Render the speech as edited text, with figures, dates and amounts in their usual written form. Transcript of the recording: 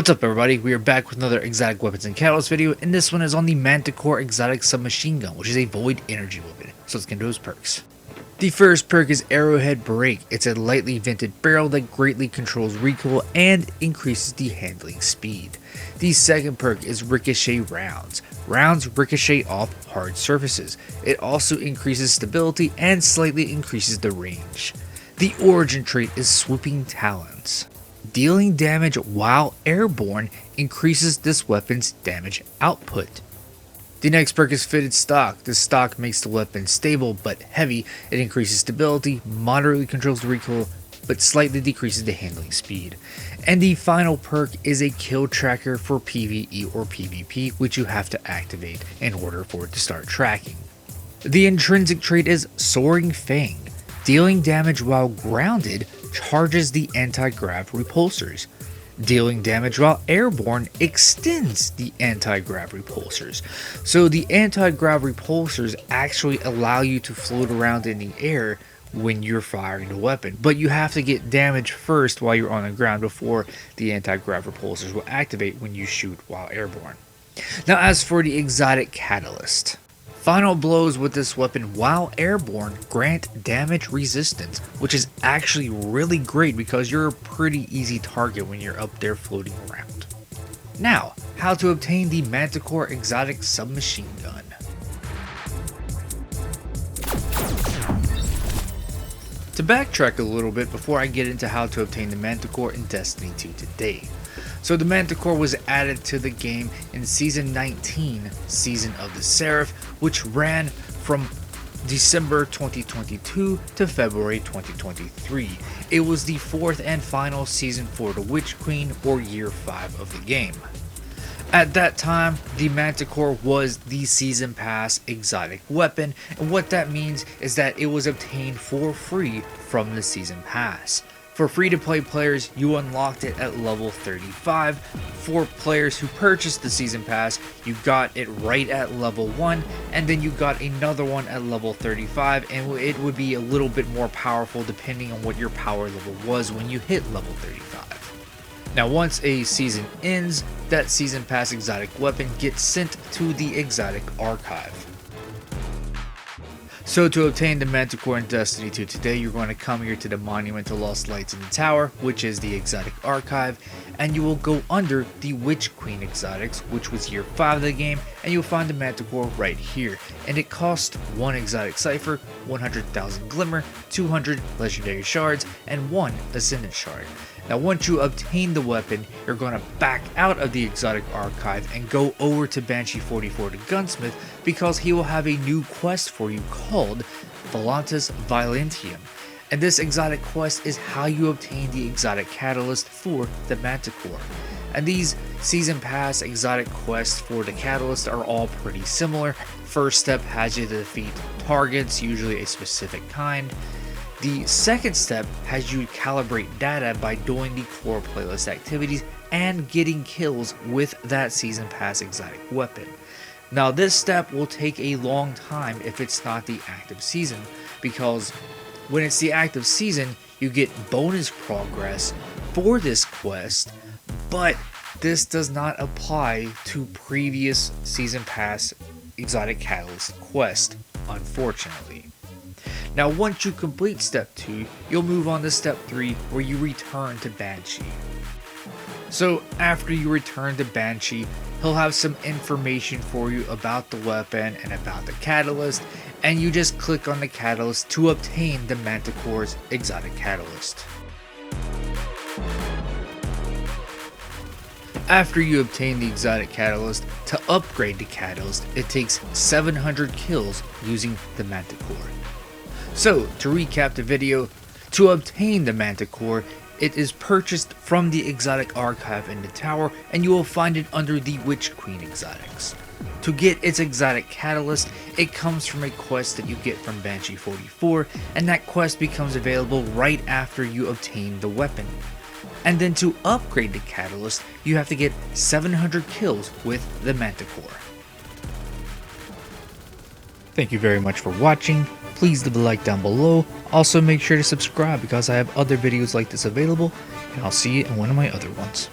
What's up everybody, we are back with another exotic weapons and catalyst video, and this one is on the Manticore Exotic Submachine Gun, which is a void energy weapon. So let's get into those perks. The first perk is Arrowhead Break. It's a lightly vented barrel that greatly controls recoil and increases the handling speed. The second perk is Ricochet Rounds. Rounds ricochet off hard surfaces. It also increases stability and slightly increases the range. The origin trait is Swooping Talons. Dealing damage while airborne increases this weapon's damage output. The next perk is Fitted Stock. This stock makes the weapon stable but heavy. It increases stability, moderately controls the recoil, but slightly decreases the handling speed. And the final perk is a kill tracker for PvE or PvP, which you have to activate in order for it to start tracking. The intrinsic trait is Soaring Fang. Dealing damage while grounded charges the anti-grav repulsors. Dealing damage while airborne extends the anti-grav repulsors. So the anti-grav repulsors actually allow you to float around in the air when you're firing the weapon, but you have to get damage first while you're on the ground before the anti-grav repulsors will activate when you shoot while airborne. Now as for the exotic catalyst, final blows with this weapon while airborne grant damage resistance, which is actually really great because you're a pretty easy target when you're up there floating around. Now, how to obtain the Manticore Exotic Submachine Gun. To backtrack a little bit before I get into how to obtain the Manticore in Destiny 2 today. So the Manticore was added to the game in Season 19, Season of the Seraph, which ran from December 2022 to February 2023. It was the fourth and final season for the Witch Queen, or Year 5 of the game. At that time, the Manticore was the Season Pass exotic weapon, and what that means is that it was obtained for free from the Season Pass. For free-to-play players, you unlocked it at level 35. For players who purchased the Season Pass, you got it right at level 1, and then you got another one at level 35, and it would be a little bit more powerful depending on what your power level was when you hit level 35. Now once a season ends, that Season Pass exotic weapon gets sent to the exotic archive. So to obtain the Manticore in Destiny 2 today, you're going to come here to the Monument to Lost Lights in the Tower, which is the exotic archive, and you will go under the Witch Queen exotics, which was Year 5 of the game, and you'll find the Manticore right here. And it costs 1 exotic cipher, 100,000 glimmer, 200 legendary shards, and 1 ascendant shard. Now once you obtain the weapon, you're going to back out of the exotic archive and go over to Banshee 44 the gunsmith, because he will have a new quest for you called Volantis Violentium. And this exotic quest is how you obtain the exotic catalyst for the Manticore. And these Season Pass exotic quests for the catalyst are all pretty similar. First step has you to defeat targets, usually a specific kind. The second step has you calibrate data by doing the core playlist activities and getting kills with that Season Pass exotic weapon. Now this step will take a long time if it's not the active season, because when it's the active season you get bonus progress for this quest, but this does not apply to previous Season Pass exotic catalyst quest, unfortunately. Now once you complete step 2, you'll move on to step 3, where you return to Banshee. So after you return to Banshee, he'll have some information for you about the weapon and about the catalyst, and you just click on the catalyst to obtain the Manticore's exotic catalyst. After you obtain the exotic catalyst, to upgrade the catalyst, it takes 700 kills using the Manticore. So, to recap the video, to obtain the Manticore, it is purchased from the exotic archive in the tower, and you will find it under the Witch Queen exotics. To get its exotic catalyst, it comes from a quest that you get from Banshee 44, and that quest becomes available right after you obtain the weapon. And then to upgrade the catalyst, you have to get 700 kills with the Manticore. Thank you very much for watching. Please leave a like down below. Also make sure to subscribe because I have other videos like this available, and I'll see you in one of my other ones.